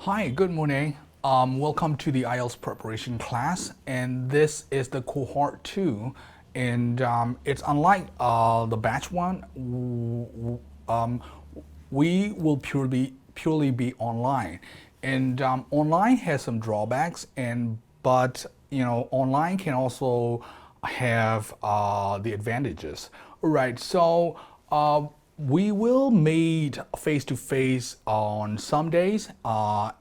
Hi, good morning. Welcome to the IELTS preparation class, and this is the cohort 2, and it's unlike the batch 1. We will purely be online, and online has some drawbacks, and but online can also have the advantages. All right, so we will meet face to face on some days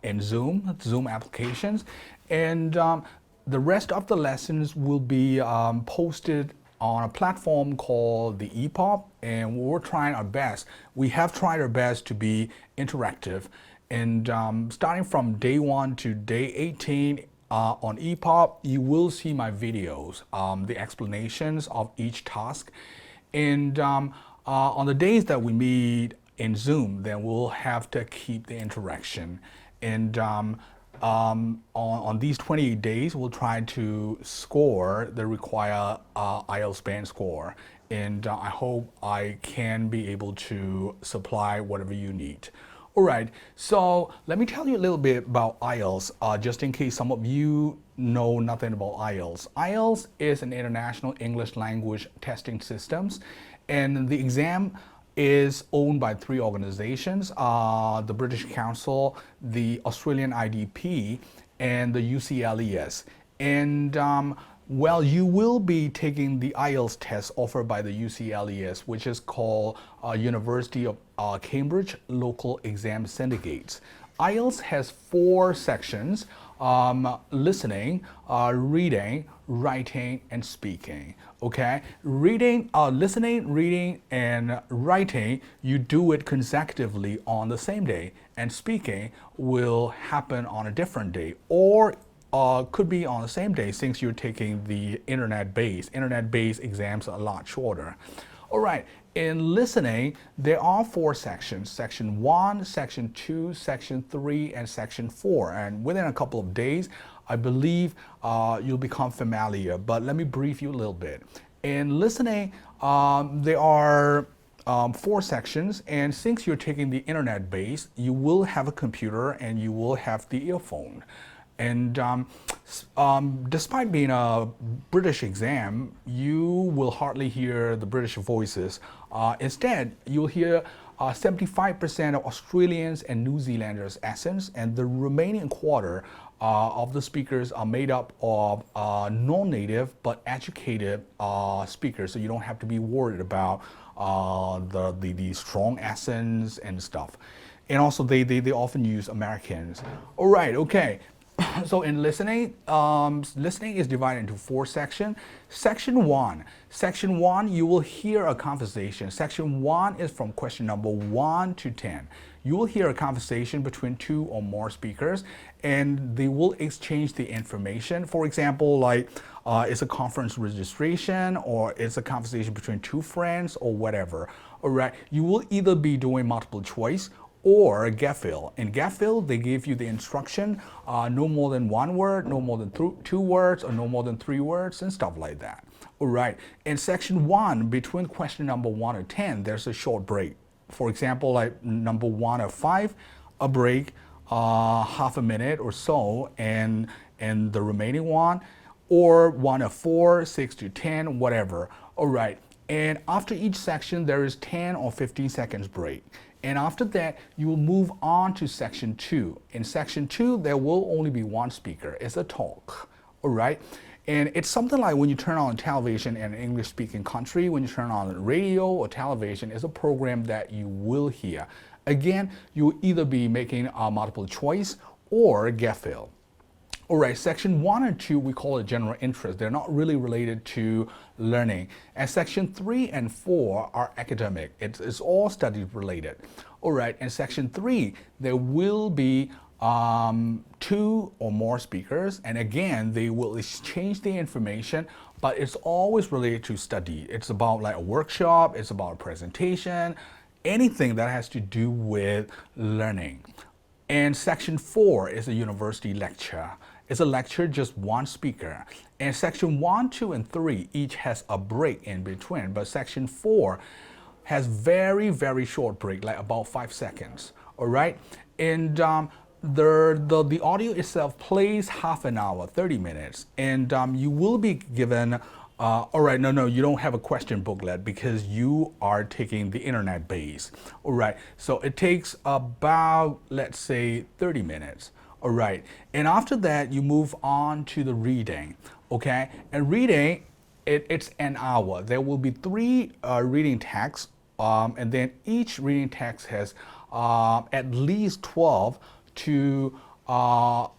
in Zoom applications, and the rest of the lessons will be posted on a platform called the EPOP, and we're trying our best. We have tried our best to be interactive, and starting from day 1 to day 18 on EPOP, you will see my videos, the explanations of each task, and on the days that we meet in Zoom, then we'll have to keep the interaction. And on these 28 days, we'll try to score the required IELTS band score. And I hope I can be able to supply whatever you need. All right, so let me tell you a little bit about IELTS, just in case some of you know nothing about IELTS. IELTS is an international English language testing systems, and the exam is owned by 3 organizations, the British Council, the Australian IDP, and the UCLES. And well, you will be taking the IELTS test offered by the UCLES, which is called University of Cambridge Local Exam Syndicates. IELTS has 4 sections: listening, reading, writing, and speaking. Okay, listening, reading, and writing, you do it consecutively on the same day, and speaking will happen on a different day, or could be on the same day, since you're taking the internet-based. Internet-based exams are a lot shorter. All right, in listening, there are 4 sections: Section 1, Section 2, Section 3, and Section 4. And within a couple of days, I believe you'll become familiar, but let me brief you a little bit. In listening, there are 4 sections, and since you're taking the internet-based, you will have a computer and you will have the earphone. And despite being a British exam, you will hardly hear the British voices. Instead, you'll hear 75% of Australians and New Zealanders' accents, and the remaining quarter of the speakers are made up of non-native but educated speakers, so you don't have to be worried about the strong accents and stuff. And also, they often use Americans. All right, okay. So in listening, listening is divided into 4 sections. Section 1, you will hear a conversation. Section 1 is from question number 1 to 10. You will hear a conversation between 2 or more speakers, and they will exchange the information. For example, like it's a conference registration, or it's a conversation between 2 friends, or whatever. All right, you will either be doing multiple choice or gap fill. In gap fill, they give you the instruction, no more than 1 word, no more than 2 words, or no more than 3 words, and stuff like that. All right. In section 1, between question number 1 or 10, there's a short break. For example, like number 1 or 5, a break, half a minute or so, and the remaining one, or 1 or 4, 6 to 10, whatever. All right. And after each section, there is 10 or 15 seconds break. And after that, you will move on to section 2. In section 2, there will only be 1 speaker. It's a talk, all right? And it's something like when you turn on television in an English-speaking country, when you turn on radio or television, it's a program that you will hear. Again, you will either be making a multiple choice or gap fill. All right, section 1 and 2, we call it general interest. They're not really related to learning. And section 3 and 4 are academic. It's all study related. All right, in section 3, there will be 2 or more speakers. And again, they will exchange the information, but it's always related to study. It's about like a workshop, it's about a presentation, anything that has to do with learning. And section 4 is a university lecture. It's a lecture, just 1 speaker. And section 1, 2, and 3 each has a break in between, but section 4 has very, very short break, like about 5 seconds. All right? And the audio itself plays half an hour, 30 minutes, and you will be given. All right, no, you don't have a question booklet because you are taking the internet base. All right, so it takes about, let's say, 30 minutes. All right, and after that, you move on to the reading. Okay, and reading, it's an hour. There will be three reading texts, and then each reading text has at least 12 to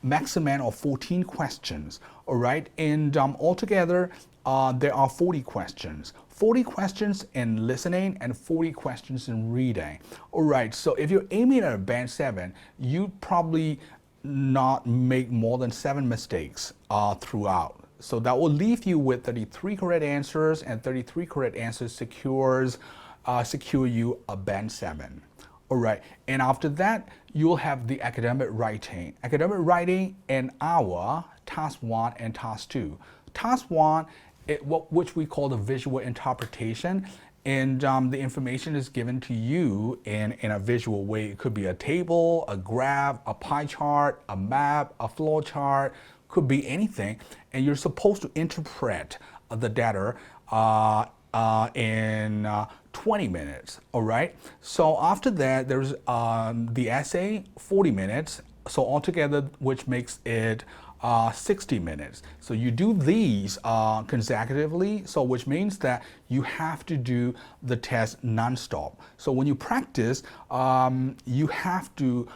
maximum of 14 questions. All right, and altogether there are 40 questions. 40 questions in listening and 40 questions in reading. All right, so if you're aiming at a band 7, you probably not make more than 7 mistakes throughout. So that will leave you with 33 correct answers, and 33 correct answers secure you a band 7. All right, and after that, you'll have the academic writing. Academic writing, an hour, task 1 and task 2. Task 1, which we call the visual interpretation, and the information is given to you in a visual way. It could be a table, a graph, a pie chart, a map, a flow chart, could be anything, and you're supposed to interpret the data in 20 minutes. All right, so after that there's the essay, 40 minutes, so altogether, which makes it 60 minutes. So you do these consecutively, so which means that you have to do the test non-stop. So when you practice, you have to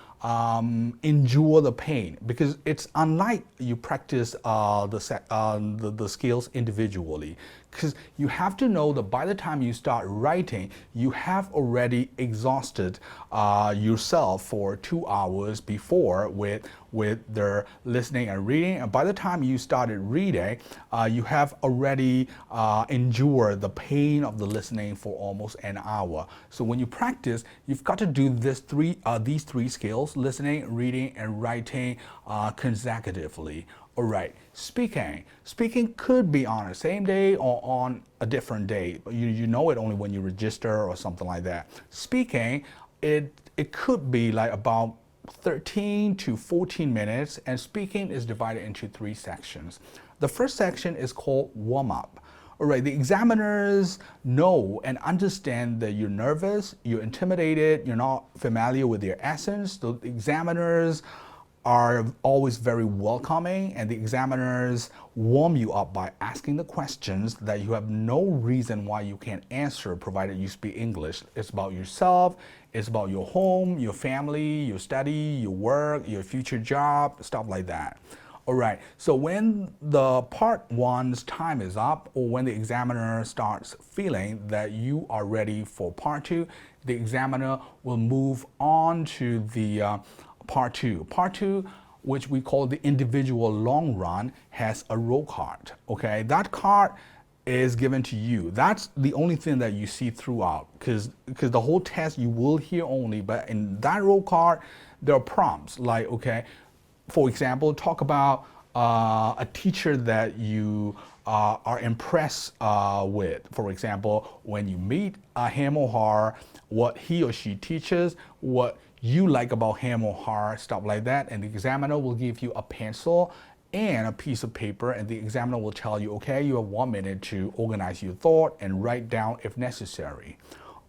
endure the pain, because it's unlike you practice the skills individually, because you have to know that by the time you start writing, you have already exhausted yourself for 2 hours before with the listening and reading, and by the time you started reading, you have already endured the pain of the listening for almost an hour. So when you practice, you've got to do these three skills: listening, reading, and writing consecutively. All right, speaking. Speaking could be on the same day or on a different day. You know it only when you register or something like that. Speaking, it could be like about 13 to 14 minutes, and speaking is divided into 3 sections. The first section is called warm-up. All right, the examiners know and understand that you're nervous, you're intimidated, you're not familiar with your essence. The examiners are always very welcoming, and the examiners warm you up by asking the questions that you have no reason why you can't answer, provided you speak English. It's about yourself, it's about your home, your family, your study, your work, your future job, stuff like that. All right, so when the part 1's time is up, or when the examiner starts feeling that you are ready for part 2, the examiner will move on to the part 2. Part 2, which we call the individual long run, has a roll card. Okay, that card is given to you. That's the only thing that you see throughout, because the whole test you will hear only, but in that roll card, there are prompts like, okay, for example, talk about a teacher that you are impressed with. For example, when you meet him or her, what he or she teaches, what you like about him or her, stuff like that. And the examiner will give you a pencil and a piece of paper, and the examiner will tell you, okay, you have 1 minute to organize your thought and write down if necessary.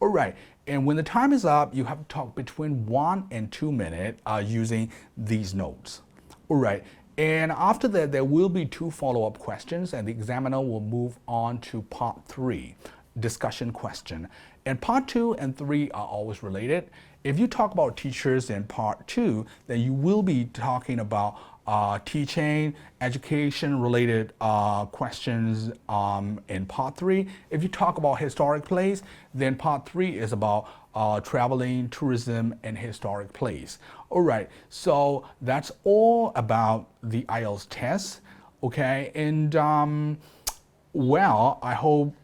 All right, and when the time is up, you have to talk between 1 and 2 minutes using these notes. All right, and after that, there will be 2 follow-up questions, and the examiner will move on to part 3, discussion question. And part 2 and 3 are always related. If you talk about teachers in part 2, then you will be talking about teaching, education-related questions in part 3. If you talk about historic place, then part 3 is about traveling, tourism, and historic place. All right, so that's all about the IELTS test. Okay, and well, I hope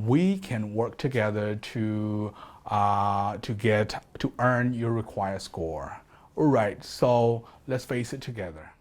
we can work together to earn your required score. All right, so let's face it together.